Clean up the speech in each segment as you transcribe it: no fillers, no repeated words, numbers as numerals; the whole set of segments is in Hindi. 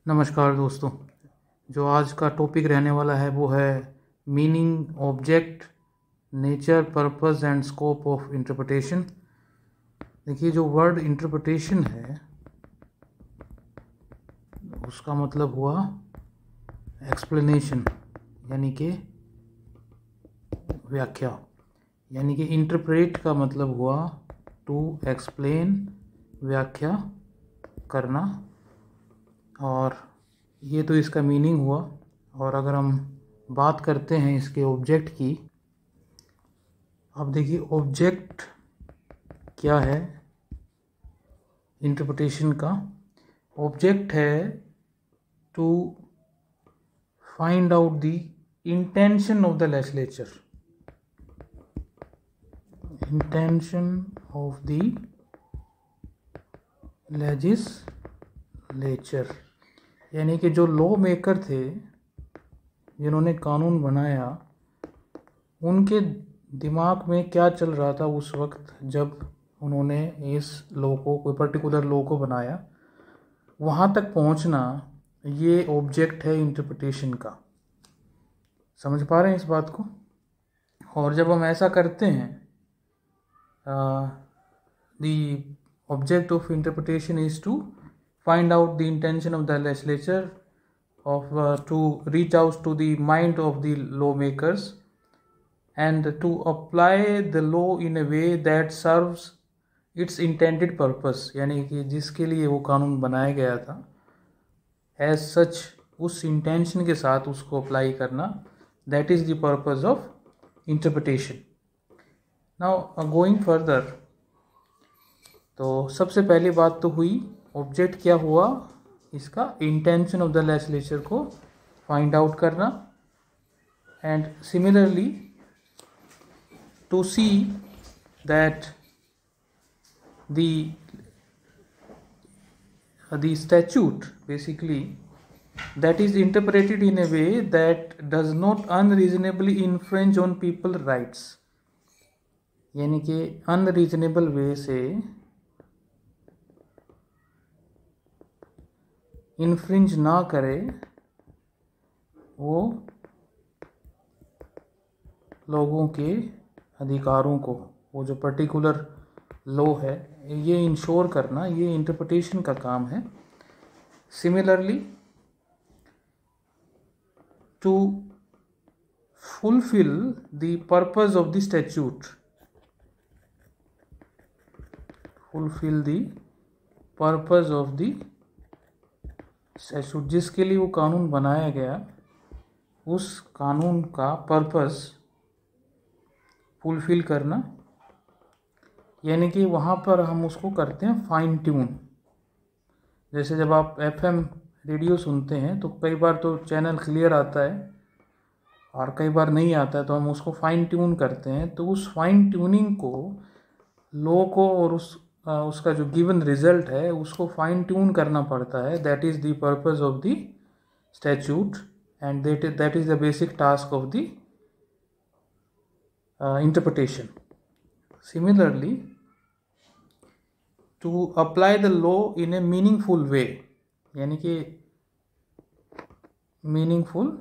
नमस्कार दोस्तों। जो आज का टॉपिक रहने वाला है वो है meaning, object, nature, purpose and scope of interpretation. देखिए, जो वर्ड इंटरप्रिटेशन है उसका मतलब हुआ एक्सप्लेनेशन, यानी कि व्याख्या। यानी कि इंटरप्रेट का मतलब हुआ टू एक्सप्लेन, व्याख्या करना। और ये तो इसका मीनिंग हुआ। और अगर हम बात करते हैं इसके ऑब्जेक्ट की, अब देखिए ऑब्जेक्ट क्या है इंटरप्रिटेशन का। ऑब्जेक्ट है to find out the intention of the legislature, intention of the legislature. यानी कि जो लॉ मेकर थे, जिन्होंने कानून बनाया, उनके दिमाग में क्या चल रहा था उस वक्त जब उन्होंने इस लॉ को, कोई पर्टिकुलर लॉ को बनाया, वहाँ तक पहुँचना, ये ऑब्जेक्ट है इंटरप्रिटेशन का। समझ पा रहे हैं इस बात को? और जब हम ऐसा करते हैं, the object of interpretation is to find out the intention of the legislature to reach out to the mind of the lawmakers and to apply the law in a way that serves its intended purpose। यानी कि जिसके लिए वो कानून बनाया गया था, as such उस इंटेंशन के साथ उसको अप्लाई करना, that is the purpose of interpretation। now going further, तो सबसे पहली बात तो हुई ऑब्जेक्ट क्या हुआ, इसका इंटेंशन ऑफ द लेजिस्लेचर को फाइंड आउट करना। And similarly to see that the statute basically that is interpreted in a way that does not unreasonably infringe on people rights। यानी कि अनरीजनेबल वे से इन्फ्रिंज ना करे वो लोगों के अधिकारों को। वो जो पर्टिकुलर लॉ है, ये इंश्योर करना, ये इंटरप्रिटेशन का काम है। Similarly to fulfil the purpose of the statute, fulfil the purpose of the statute, जिसके लिए वो कानून बनाया गया, उस कानून का पर्पस फुलफिल करना। यानी कि वहाँ पर हम उसको करते हैं फाइन ट्यून। जैसे जब आप FM रेडियो सुनते हैं तो कई बार तो चैनल क्लियर आता है और कई बार नहीं आता है, तो हम उसको फाइन ट्यून करते हैं। तो उस फाइन ट्यूनिंग को, लॉ को और उसका जो गिवन रिजल्ट है उसको फाइन ट्यून करना पड़ता है। That is the purpose of the statute and that is the basic task of the interpretation. Similarly to apply the law in a meaningful way, यानी कि मीनिंगफुल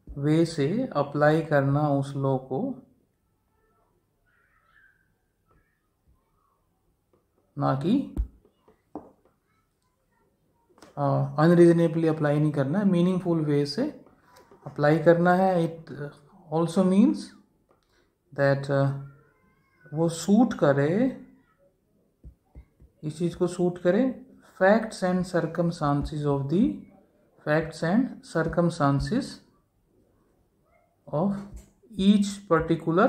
वे से अप्लाई करना उस लॉ को, ना कि अनरीजनेबली अप्लाई नहीं करना है, मीनिंगफुल वे से अप्लाई करना है। इट ऑल्सो मीन्स दैट वो सूट करे, इस चीज़ को सूट करे facts and circumstances of the facts and circumstances of each particular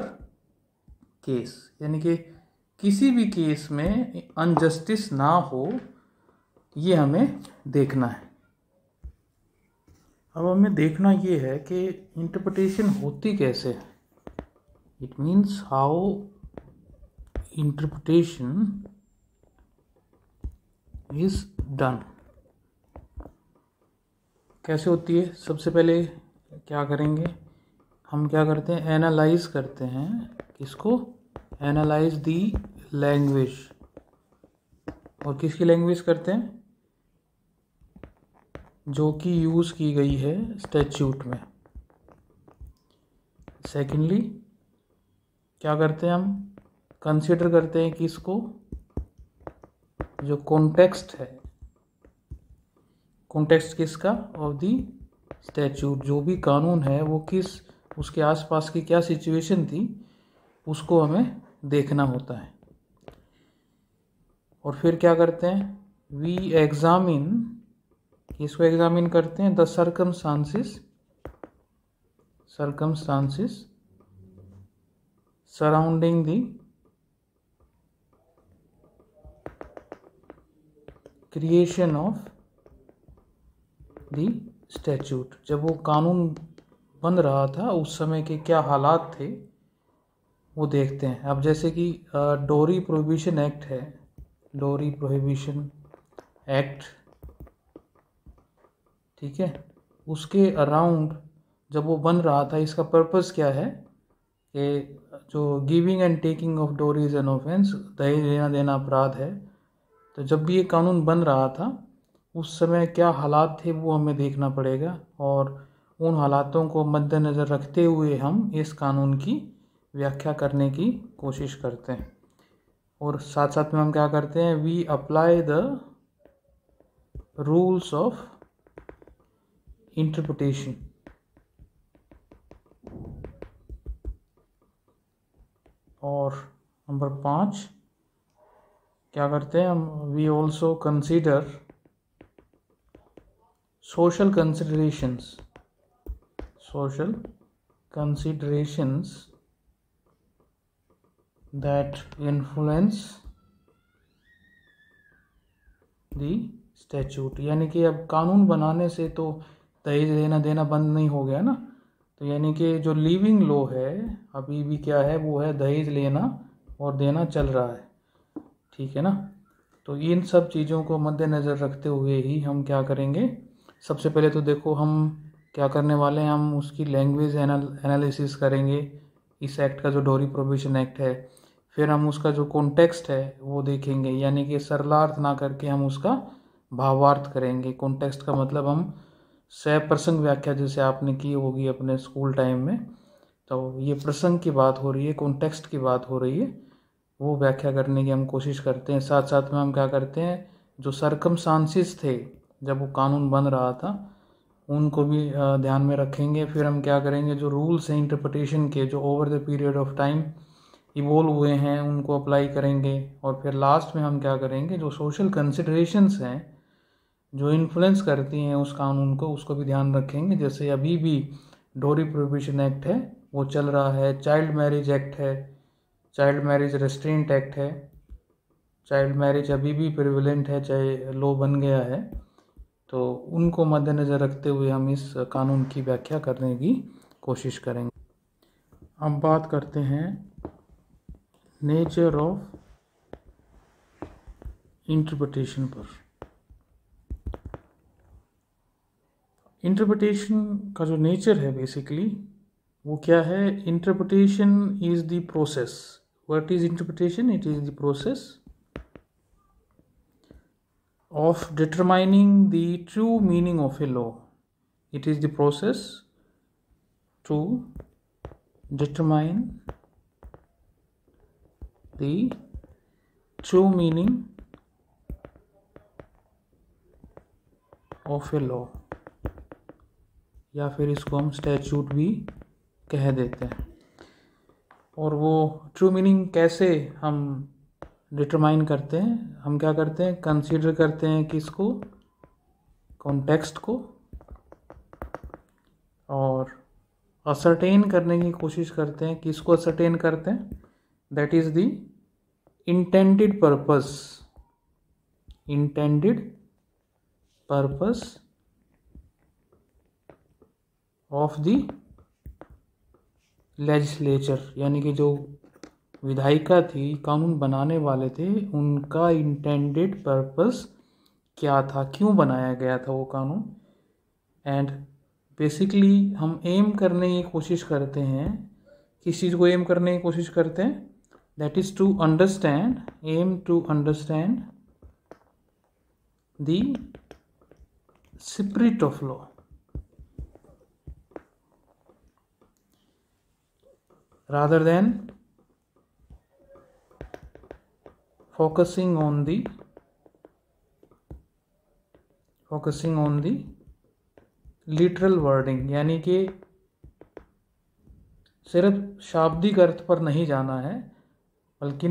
case. यानी कि किसी भी केस में अनजस्टिस ना हो, ये हमें देखना है। अब हमें देखना ये है कि इंटरप्रिटेशन होती कैसे है। It means how interpretation is done. कैसे होती है? सबसे पहले क्या करेंगे हम, क्या करते हैं, एनालाइज करते हैं। किसको? एनालाइज दी लैंग्वेज। और किसकी लैंग्वेज करते हैं? जो कि यूज़ की गई है स्टैच्यूट में। सेकेंडली क्या करते हैं, हम कंसिडर करते हैं कि इसको जो कॉन्टेक्स्ट है, कॉन्टेक्स्ट किसका, ऑफ दी स्टैच्यूट, जो भी कानून है वो किस, उसके आसपास की क्या सिचुएशन थी उसको हमें देखना होता है। और फिर क्या करते हैं, वी एग्जामिन, इसको एग्जामिन करते हैं the circumstances surrounding the creation of the statute. जब वो कानून बन रहा था उस समय के क्या हालात थे वो देखते हैं। अब जैसे कि डोरी प्रोहिबिशन एक्ट है, डोरी प्रोहिबिशन एक्ट, ठीक है, उसके अराउंड जब वो बन रहा था, इसका पर्पस क्या है कि जो गिविंग एंड टेकिंग ऑफ डोरी इज एन ऑफेंस, दहेज लेना देना अपराध है। तो जब भी ये कानून बन रहा था उस समय क्या हालात थे वो हमें देखना पड़ेगा, और उन हालातों को मद्देनज़र रखते हुए हम इस कानून की व्याख्या करने की कोशिश करते हैं। और साथ साथ में हम क्या करते हैं, we apply the rules of interpretation. और नंबर 5 क्या करते हैं हम, we also consider social considerations that influence the statute। यानी कि अब कानून बनाने से तो दहेज लेना देना बंद नहीं हो गया ना, तो यानी कि जो लिविंग लॉ है अभी भी क्या है, वो है दहेज लेना और देना चल रहा है, ठीक है ना। तो इन सब चीज़ों को मद्देनज़र रखते हुए ही हम क्या करेंगे, सबसे पहले तो देखो हम क्या करने वाले हैं, हम उसकी लैंग्वेज एनालिसिस करेंगे इस एक्ट का, जो डोरी प्रोहिबिशन एक्ट है। फिर हम उसका जो कॉन्टेक्स्ट है वो देखेंगे, यानी कि सरलार्थ ना करके हम उसका भावार्थ करेंगे। कॉन्टेक्स्ट का मतलब हम सह प्रसंग व्याख्या जैसे आपने की होगी अपने स्कूल टाइम में, तो ये प्रसंग की बात हो रही है, कॉन्टेक्स्ट की बात हो रही है, वो व्याख्या करने की हम कोशिश करते हैं। साथ साथ में हम क्या करते हैं, जो सर्कमस्टांसिस थे जब वो कानून बन रहा था उनको भी ध्यान में रखेंगे। फिर हम क्या करेंगे, जो रूल्स हैं इंटरप्रिटेशन के जो over the period of time evolve हुए हैं उनको अप्लाई करेंगे। और फिर लास्ट में हम क्या करेंगे, जो सोशल कंसिडरेशंस हैं जो इन्फ्लुएंस करती हैं उस कानून को, उसको भी ध्यान रखेंगे। जैसे अभी भी डोरी प्रोहिबिशन एक्ट है वो चल रहा है, चाइल्ड मैरिज एक्ट है, चाइल्ड मैरिज रेस्ट्रेंट एक्ट है, चाइल्ड मैरिज अभी भी प्रिविलेंट है चाहे लॉ बन गया है, तो उनको मद्देनज़र रखते हुए हम इस कानून की व्याख्या करने की कोशिश करेंगे। अब बात करते हैं नेचर ऑफ इंटरप्रिटेशन पर। इंटरप्रिटेशन का जो नेचर है बेसिकली वो क्या है, interpretation is the process. What is interpretation? It is the process of determining the true meaning of a law. It is the process to determine the true meaning of a law, या फिर इसको हम स्टैच्यूट भी कह देते हैं। और वो ट्रू मीनिंग कैसे हम डिटरमाइन करते हैं, हम क्या करते हैं, कंसीडर करते हैं किसको, कॉन्टेक्स्ट को, और असर्टेन करने की कोशिश करते हैं। किसको असर्टेन करते हैं? That is the intended purpose, intended purpose of the legislature, यानी कि जो विधायिका थी, कानून बनाने वाले थे, उनका इंटेंडेड पर्पस क्या था, क्यों बनाया गया था वो कानून। एंड बेसिकली हम एम करने की कोशिश करते हैं, किस चीज़ को एम करने की कोशिश करते हैं, that is to understand, aim to understand the spirit of law rather than focusing on the literal wording, यानी कि सिर्फ शाब्दिक अर्थ पर नहीं जाना है, बल्कि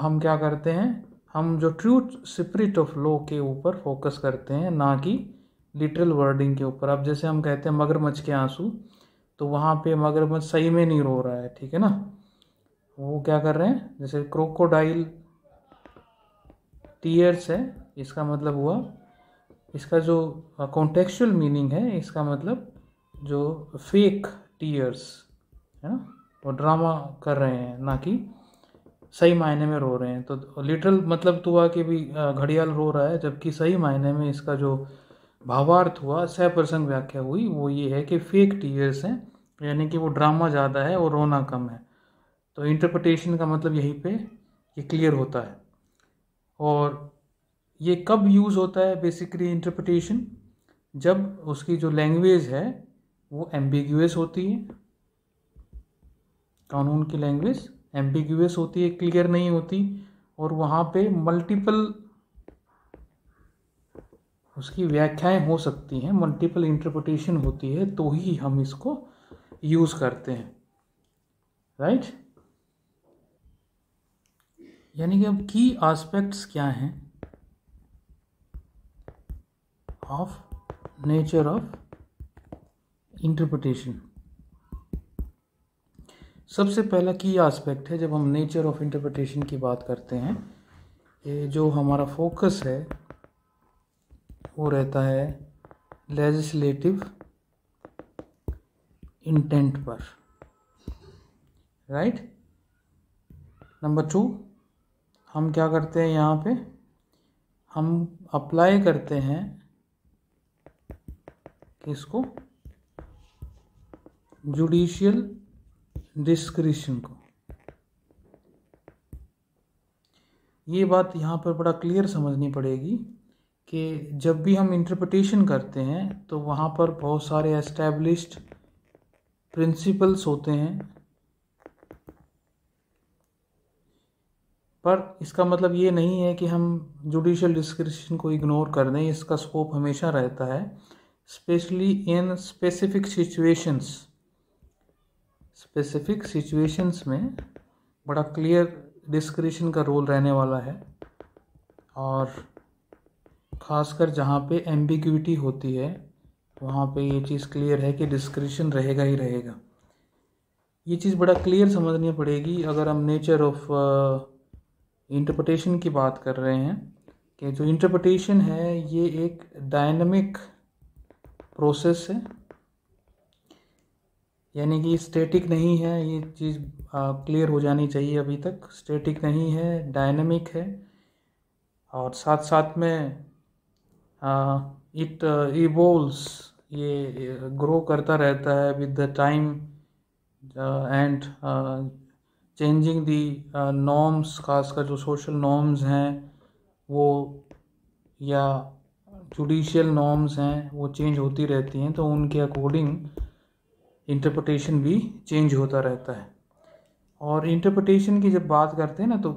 हम क्या करते हैं, हम जो ट्रू स्पिरिट ऑफ लॉ के ऊपर फोकस करते हैं, ना कि लिटरल वर्डिंग के ऊपर। अब जैसे हम कहते हैं मगरमच्छ के आंसू, तो वहाँ पे मगरमच्छ सही में नहीं रो रहा है, ठीक है ना, वो क्या कर रहे हैं, जैसे क्रोकोडाइल टीयर्स है, इसका मतलब हुआ, इसका जो कॉन्टेक्चुअल मीनिंग है, इसका मतलब जो फेक टीयर्स है ना, वो ड्रामा कर रहे हैं, ना कि सही मायने में रो रहे हैं। तो लिटरल मतलब तो हुआ कि भी घड़ियाल रो रहा है, जबकि सही मायने में इसका जो भावार्थ हुआ, सप्रसंग व्याख्या हुई, वो ये है कि फेक टीयर्स हैं, यानी कि वो ड्रामा ज़्यादा है और रोना कम है। तो इंटरप्रिटेशन का मतलब यहीं पे ये क्लियर होता है। और ये कब यूज़ होता है बेसिकली इंटरप्रिटेशन, जब उसकी जो लैंग्वेज है वो एम्बिग्यूअस होती है, कानून की लैंग्वेज एम्बिग्यूअस होती है, क्लियर नहीं होती, और वहाँ पे मल्टीपल उसकी व्याख्याएं हो सकती हैं, मल्टीपल इंटरप्रिटेशन होती है, तो ही हम इसको यूज़ करते हैं, राइट। यानी कि अब की एस्पेक्ट्स क्या हैं ऑफ नेचर ऑफ इंटरप्रिटेशन। सबसे पहला की एस्पेक्ट है, जब हम नेचर ऑफ इंटरप्रिटेशन की बात करते हैं, ये जो हमारा फोकस है वो रहता है लेजिस्लेटिव इंटेंट पर, राइट। नंबर 2, हम क्या करते हैं, यहाँ पे हम अप्लाई करते हैं किसको, जुडिशियल डिस्क्रिशन को। ये बात यहाँ पर बड़ा क्लियर समझनी पड़ेगी कि जब भी हम इंटरप्रिटेशन करते हैं तो वहाँ पर बहुत सारे एस्टैब्लिश्ड प्रिंसिपल्स होते हैं, पर इसका मतलब ये नहीं है कि हम जुडिशियल डिस्क्रिशन को इग्नोर कर दें। इसका स्कोप हमेशा रहता है, स्पेशली इन स्पेसिफिक सिचुएशंस में बड़ा क्लियर डिस्क्रिशन का रोल रहने वाला है, और ख़ासकर जहाँ पे एम्बिग्विटी होती है वहाँ पे ये चीज़ क्लियर है कि डिस्क्रिशन रहेगा ही रहेगा। ये चीज़ बड़ा क्लियर समझनी पड़ेगी अगर हम नेचर ऑफ इंटरप्रिटेशन की बात कर रहे हैं, कि जो इंटरप्रिटेशन है ये एक डायनामिक प्रोसेस है, यानी कि स्टैटिक नहीं है। ये चीज़ क्लियर हो जानी चाहिए, अभी तक स्टैटिक नहीं है, डायनामिक है, और साथ साथ में इट इवोल्व्स, ये ग्रो करता रहता है with the time and changing the norms, खासकर जो सोशल नॉर्म्स हैं वो, या जुडिशियल नॉर्म्स हैं, वो चेंज होती रहती हैं, तो उनके अकॉर्डिंग इंटरप्रिटेशन भी चेंज होता रहता है। और इंटरप्रिटेशन की जब बात करते हैं ना, तो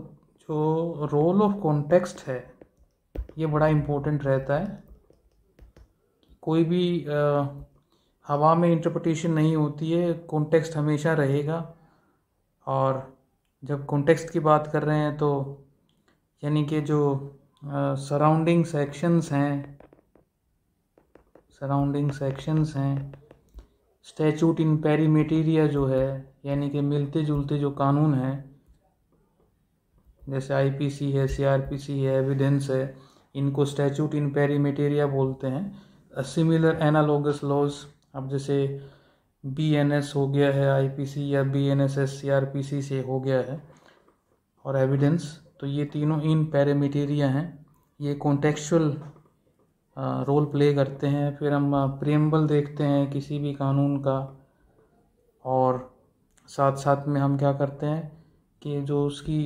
जो रोल ऑफ कॉन्टेक्स्ट है ये बड़ा इम्पोर्टेंट रहता है। कोई भी हवा में इंटरप्रिटेशन नहीं होती है, कॉन्टेक्स्ट हमेशा रहेगा। और जब कॉन्टेक्स्ट की बात कर रहे हैं तो यानी कि जो सराउंडिंग सेक्शंस हैं, स्टैचूट इन पेरीमेटेरिया जो है, यानी कि मिलते जुलते जो कानून हैं, जैसे आईपीसी है, सीआरपीसी है, एविडेंस है, इनको स्टैचूट इन पेरीमेटेरिया बोलते हैं। सिमिलर एनालोगस लॉज, अब जैसे बीएनएस हो गया है आईपीसी, या बीएनएसएस सीआरपीसी से हो गया है, और एविडेंस, तो ये तीनों इन पेरीमेटेरिया हैं, ये कॉन्टेक्चुअल रोल प्ले करते हैं। फिर हम प्रीएम्बल देखते हैं किसी भी कानून का, और साथ साथ में हम क्या करते हैं कि जो उसकी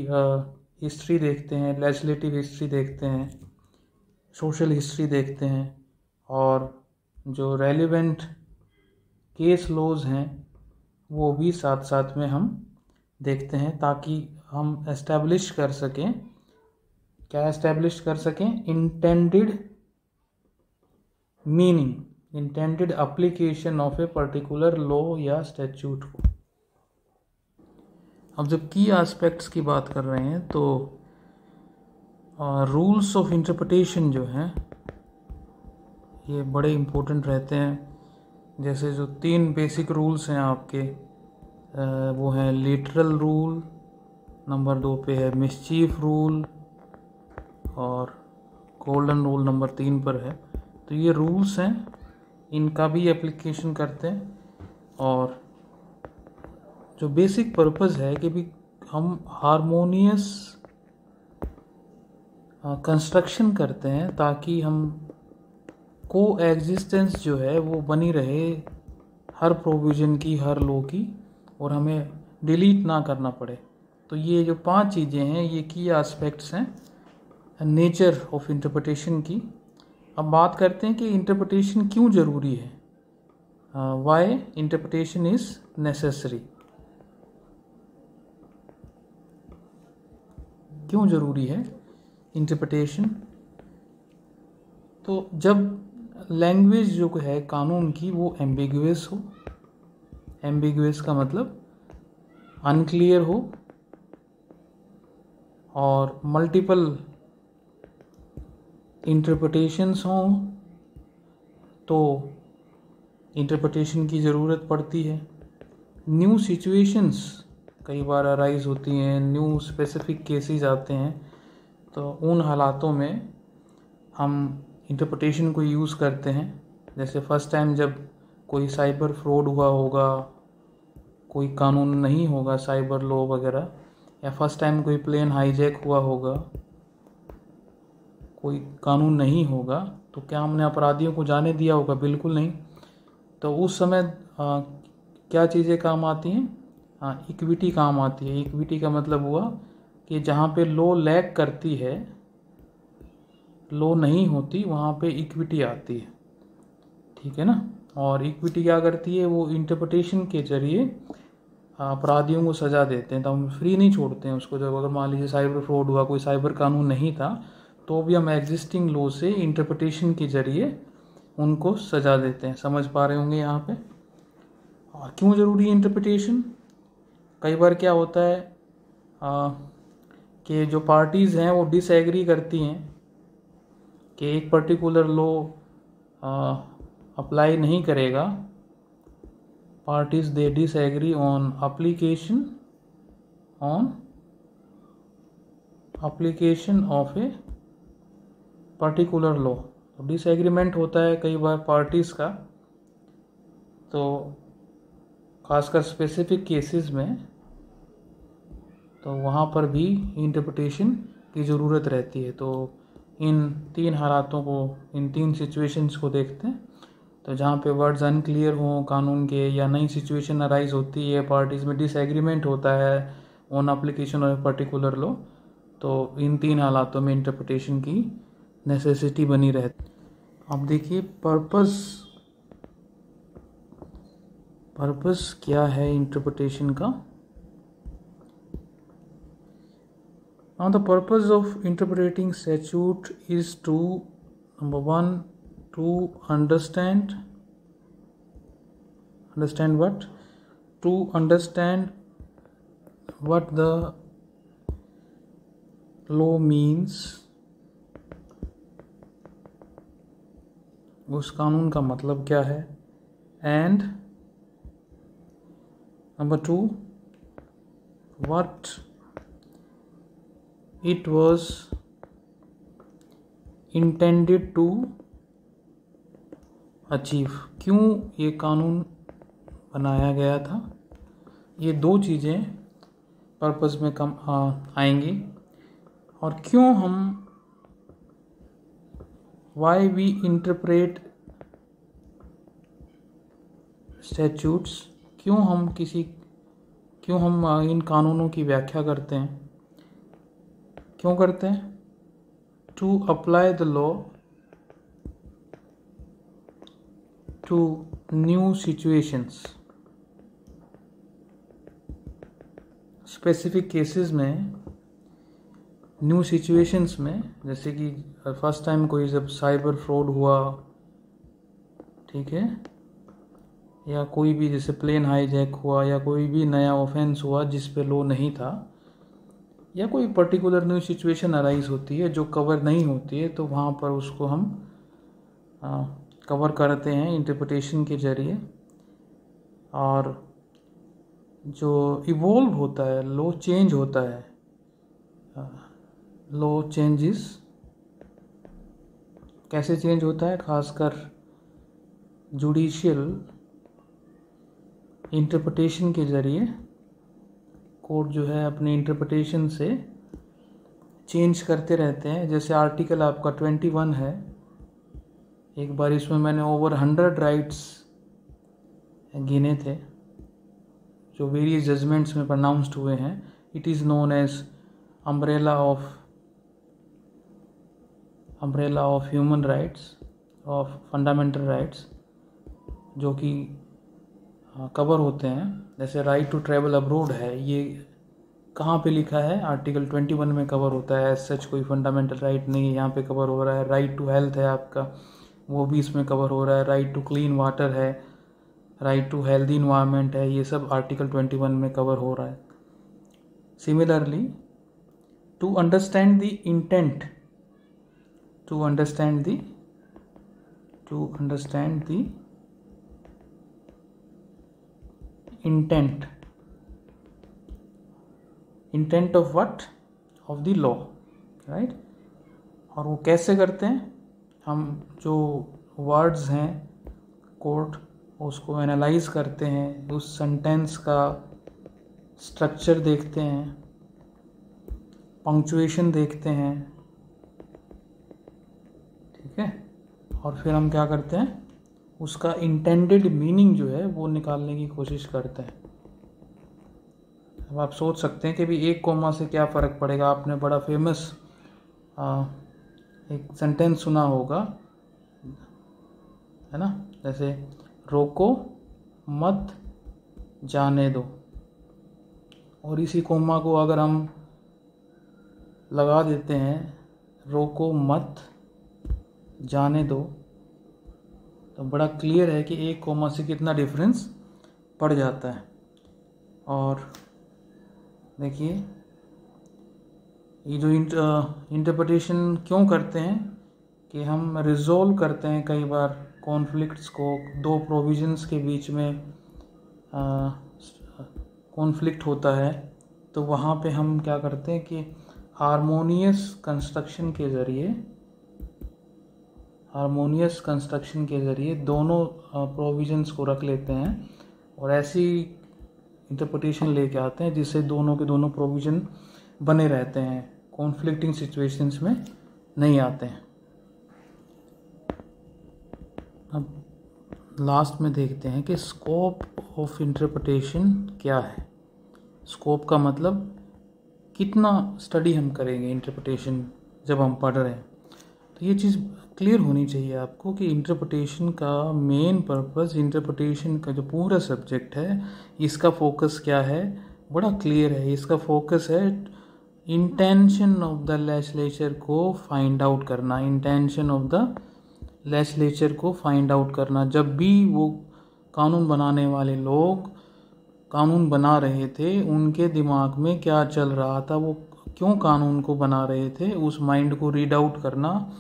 हिस्ट्री देखते हैं, लेजिस्लेटिव हिस्ट्री देखते हैं, सोशल हिस्ट्री देखते हैं, और जो रेलिवेंट केस लॉज हैं वो भी साथ साथ में हम देखते हैं, ताकि हम एस्टैब्लिश कर सकें, क्या एस्टैब्लिश कर सकें, intended meaning, intended application of a particular law या स्टैट्यूट को। अब जब की एस्पेक्ट्स की बात कर रहे हैं तो रूल्स ऑफ इंटरप्रिटेशन जो हैं ये बड़े इम्पोर्टेंट रहते हैं। जैसे जो 3 बेसिक रूल्स हैं आपके, वो हैं लिटरल रूल, नंबर 2 पे है मिसचीफ रूल, और गोल्डन रूल नंबर 3 पर है। तो ये रूल्स हैं, इनका भी एप्लीकेशन करते हैं। और जो बेसिक पर्पस है कि भी हम हारमोनियस कंस्ट्रक्शन करते हैं, ताकि हम को एग्जिस्टेंस जो है वो बनी रहे हर प्रोविज़न की, हर लॉ की, और हमें डिलीट ना करना पड़े। तो ये जो 5 चीज़ें हैं ये की एस्पेक्ट्स हैं नेचर ऑफ इंटरप्रिटेशन की। अब बात करते हैं कि इंटरप्रिटेशन क्यों ज़रूरी है, वाई इंटरप्रिटेशन इज़ नेसेसरी। क्यों ज़रूरी है इंटरप्रिटेशन? तो जब लैंग्वेज जो है कानून की वो एम्बिगुअस हो, एम्बिगुअस का मतलब अनक्लियर हो, और मल्टीपल इंटरप्रिटेशंस हों, तो इंटरप्रिटेशन की ज़रूरत पड़ती है। न्यू सिचुएशंस कई बार अराइज होती हैं, न्यू स्पेसिफिक केसेस आते हैं, तो उन हालातों में हम इंटरप्रिटेशन को यूज़ करते हैं। जैसे फर्स्ट टाइम जब कोई साइबर फ्रॉड हुआ होगा, कोई कानून नहीं होगा साइबर लॉ वगैरह, या फर्स्ट टाइम कोई प्लेन हाईजैक हुआ होगा, कोई कानून नहीं होगा, तो क्या हमने अपराधियों को जाने दिया होगा? बिल्कुल नहीं। तो उस समय क्या चीज़ें काम आती हैं? इक्विटी काम आती है। इक्विटी का मतलब हुआ कि जहाँ पे लॉ लैग करती है, लॉ नहीं होती, वहाँ पे इक्विटी आती है, ठीक है ना। और इक्विटी क्या करती है? वो इंटरप्रिटेशन के जरिए अपराधियों को सज़ा देते हैं। तो हम फ्री नहीं छोड़ते हैं उसको। जब अगर मान लीजिए साइबर फ्रॉड हुआ, कोई साइबर कानून नहीं था, तो भी हम एग्जिस्टिंग लॉ से इंटरप्रिटेशन के जरिए उनको सज़ा देते हैं। समझ पा रहे होंगे यहाँ पे। और क्यों ज़रूरी है इंटरप्रिटेशन? कई बार क्या होता है कि जो पार्टीज़ हैं वो डिसएग्री करती हैं कि एक पर्टिकुलर लॉ अप्लाई नहीं करेगा। Parties they disagree on application of a particular law. तो डिसएग्रीमेंट होता है कई बार पार्टीज़ का, तो खासकर स्पेसिफिक केसेस में, तो वहाँ पर भी इंटरप्रिटेशन की ज़रूरत रहती है। तो इन 3 हालातों को, इन 3 सिचुएशंस को देखते हैं। तो जहाँ पे वर्ड्स अनक्लियर हों कानून के, या नई सिचुएशन अराइज होती है, पार्टीज़ में डिसएग्रीमेंट होता है on application of particular law, तो इन 3 हालातों में इंटरप्रिटेशन की नेसेसिटी बनी रहती। अब देखिए पर्पस क्या है इंटरप्रिटेशन का। Now the purpose of interpreting statute is to, number 1, to understand what? To understand what the law means, उस कानून का मतलब क्या है। And number 2, what it was intended to achieve, क्यों ये कानून बनाया गया था। ये 2 चीज़ें पर्पस में कम आएंगी। और क्यों हम, why we interpret statutes, क्यों हम इन कानूनों की व्याख्या करते हैं, क्यों करते हैं? To apply the law to new situations. Specific cases में, न्यू सिचुएशंस में, जैसे कि फर्स्ट टाइम कोई जब साइबर फ्रॉड हुआ, ठीक है, या कोई भी जैसे प्लेन हाईजैक हुआ, या कोई भी नया ऑफेंस हुआ जिस पे लॉ नहीं था, या कोई पर्टिकुलर न्यू सिचुएशन अराइज होती है जो कवर नहीं होती है, तो वहाँ पर उसको हम कवर करते हैं इंटरप्रिटेशन के जरिए। और जो इवॉल्व होता है, लॉ चेंज होता है, लॉ चेंजेस कैसे चेंज होता है, खासकर जुडिशियल इंटरप्रिटेशन के जरिए कोर्ट जो है अपने इंटरप्रिटेशन से चेंज करते रहते हैं। जैसे आर्टिकल आपका 21 है, एक बार इसमें मैंने ओवर 100 राइट्स गिने थे जो वेरियस जजमेंट्स में प्रोनाउंस्ड हुए हैं। It is known as umbrella of human rights, of fundamental rights, जो कि कवर होते हैं। जैसे राइट टू ट्रैवल अब्रोड है, ये कहाँ पे लिखा है, आर्टिकल 21 में कवर होता है। एज सच कोई फंडामेंटल राइट नहीं है, यहाँ पे कवर हो रहा है। राइट टू हेल्थ है आपका, वो भी इसमें कवर हो रहा है। राइट टू क्लीन वाटर है, राइट टू हेल्दी इन्वायरमेंट है, ये सब आर्टिकल 21 में कवर हो रहा है। Similarly, to understand the intent, to understand the intent of what, of the law, right. और वो कैसे करते हैं, हम जो वर्ड्स हैं कोर्ट उसको एनालाइज करते हैं, उस सेंटेंस का स्ट्रक्चर देखते हैं, पंक्चुएशन देखते हैं, ठीक है, और फिर हम क्या करते हैं, उसका इंटेंडेड मीनिंग जो है वो निकालने की कोशिश करते हैं। अब आप सोच सकते हैं कि भी एक कोमा से क्या फ़र्क पड़ेगा। आपने बड़ा फेमस एक सेंटेंस सुना होगा, है ना, जैसे रोको मत जाने दो, और इसी कोमा को अगर हम लगा देते हैं रोको मत जाने दो, तो बड़ा क्लियर है कि एक कोमा से कितना डिफरेंस पड़ जाता है। और देखिए, ये जो इंटरप्रिटेशन क्यों करते हैं कि हम रिजोल्व करते हैं कई बार कॉन्फ्लिक्ट्स को। दो प्रोविजंस के बीच में कॉन्फ्लिक्ट होता है, तो वहाँ पे हम क्या करते हैं कि हारमोनियस कंस्ट्रक्शन के ज़रिए दोनों प्रोविजंस को रख लेते हैं और ऐसी इंटरप्रिटेशन लेके आते हैं जिससे दोनों के दोनों प्रोविज़न बने रहते हैं, कॉन्फ्लिक्टिंग सिचुएशंस में नहीं आते हैं। अब लास्ट में देखते हैं कि स्कोप ऑफ इंटरप्रिटेशन क्या है। स्कोप का मतलब कितना स्टडी हम करेंगे इंटरप्रिटेशन जब हम पढ़ रहे हैं। तो ये चीज़ क्लियर होनी चाहिए आपको कि इंटरप्रिटेशन का मेन पर्पस, इंटरप्रिटेशन का जो पूरा सब्जेक्ट है, इसका फोकस क्या है, बड़ा क्लियर है। इसका फोकस है इंटेंशन ऑफ द लेजिस्लेचर को फाइंड आउट करना, इंटेंशन ऑफ द लेजिस्लेचर को फाइंड आउट करना। जब भी वो कानून बनाने वाले लोग कानून बना रहे थे, उनके दिमाग में क्या चल रहा था, वो क्यों कानून को बना रहे थे, उस माइंड को रीड आउट करना,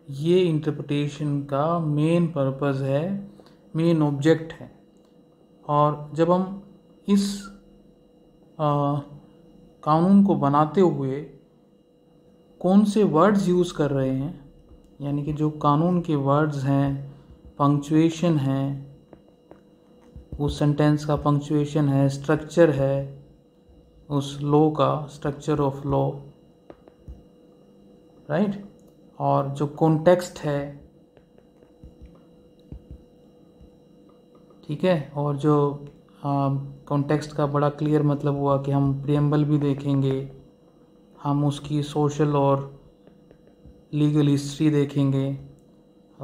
ये इंटरप्रिटेशन का मेन पर्पस है, मेन ऑब्जेक्ट है। और जब हम इस कानून को बनाते हुए कौन से वर्ड्स यूज़ कर रहे हैं, यानी कि जो कानून के वर्ड्स हैं, पंक्चुएशन है, उस सेंटेंस का पंक्चुएशन है, स्ट्रक्चर है, उस लॉ का स्ट्रक्चर ऑफ लॉ, राइट, और जो कॉन्टेक्स्ट है, ठीक है, और जो कॉन्टेक्स्ट का बड़ा क्लियर मतलब हुआ कि हम प्रियम्बल भी देखेंगे, हम उसकी सोशल और लीगल हिस्ट्री देखेंगे,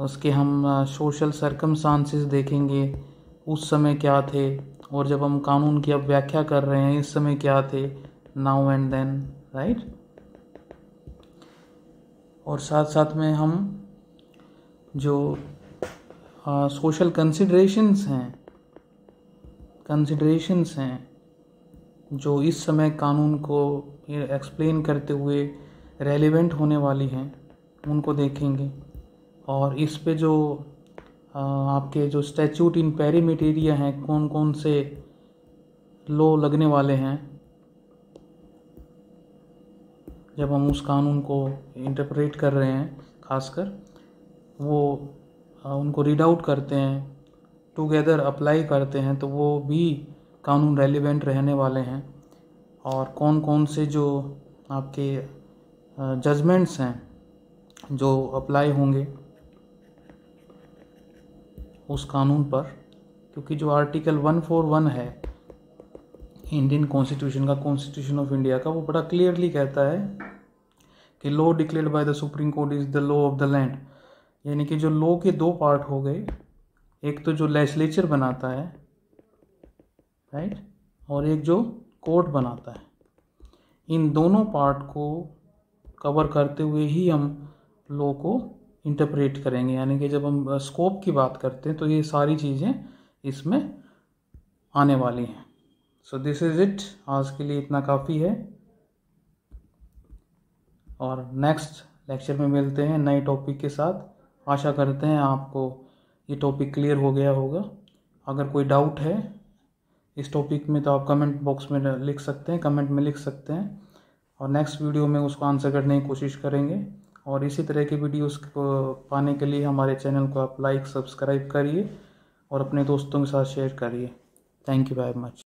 उसके हम सोशल सर्कमस्टांसेस देखेंगे, उस समय क्या थे, और जब हम कानून की अब व्याख्या कर रहे हैं इस समय क्या थे, नाउ एंड देन, राइट। और साथ साथ में हम जो सोशल कंसिडरेशंस हैं जो इस समय कानून को एक्सप्लेन करते हुए रेलेवेंट होने वाली हैं उनको देखेंगे। और इस पे जो आपके जो स्टैच्यूट इन पेरीमेटेरिया हैं, कौन कौन से लॉ लगने वाले हैं जब हम उस कानून को इंटरप्रेट कर रहे हैं, खासकर वो उनको रीड आउट करते हैं, टुगेदर अप्लाई करते हैं, तो वो भी कानून रेलिवेंट रहने वाले हैं। और कौन कौन से जो आपके जजमेंट्स हैं जो अप्लाई होंगे उस कानून पर, क्योंकि जो आर्टिकल 141 है इंडियन कॉन्स्टिट्यूशन का, कॉन्स्टिट्यूशन ऑफ इंडिया का, वो बड़ा क्लियरली कहता है कि law declared by the supreme court is the law of the land. यानी कि जो लॉ के दो पार्ट हो गए, एक तो जो लेजिस्लेचर बनाता है, राइट, और एक जो कोर्ट बनाता है। इन दोनों पार्ट को कवर करते हुए ही हम लॉ को इंटरप्रेट करेंगे। यानी कि जब हम स्कोप की बात करते हैं तो ये सारी चीज़ें इसमें आने वाली हैं। सो दिस इज़ इट, आज के लिए इतना काफ़ी है, और नेक्स्ट लेक्चर में मिलते हैं नए टॉपिक के साथ। आशा करते हैं आपको ये टॉपिक क्लियर हो गया होगा। अगर कोई डाउट है इस टॉपिक में तो आप कमेंट बॉक्स में लिख सकते हैं, कमेंट में लिख सकते हैं, और नेक्स्ट वीडियो में उसको आंसर करने की कोशिश करेंगे। और इसी तरह के वीडियोस को पाने के लिए हमारे चैनल को आप लाइक सब्सक्राइब करिए और अपने दोस्तों के साथ शेयर करिए। Thank you very much.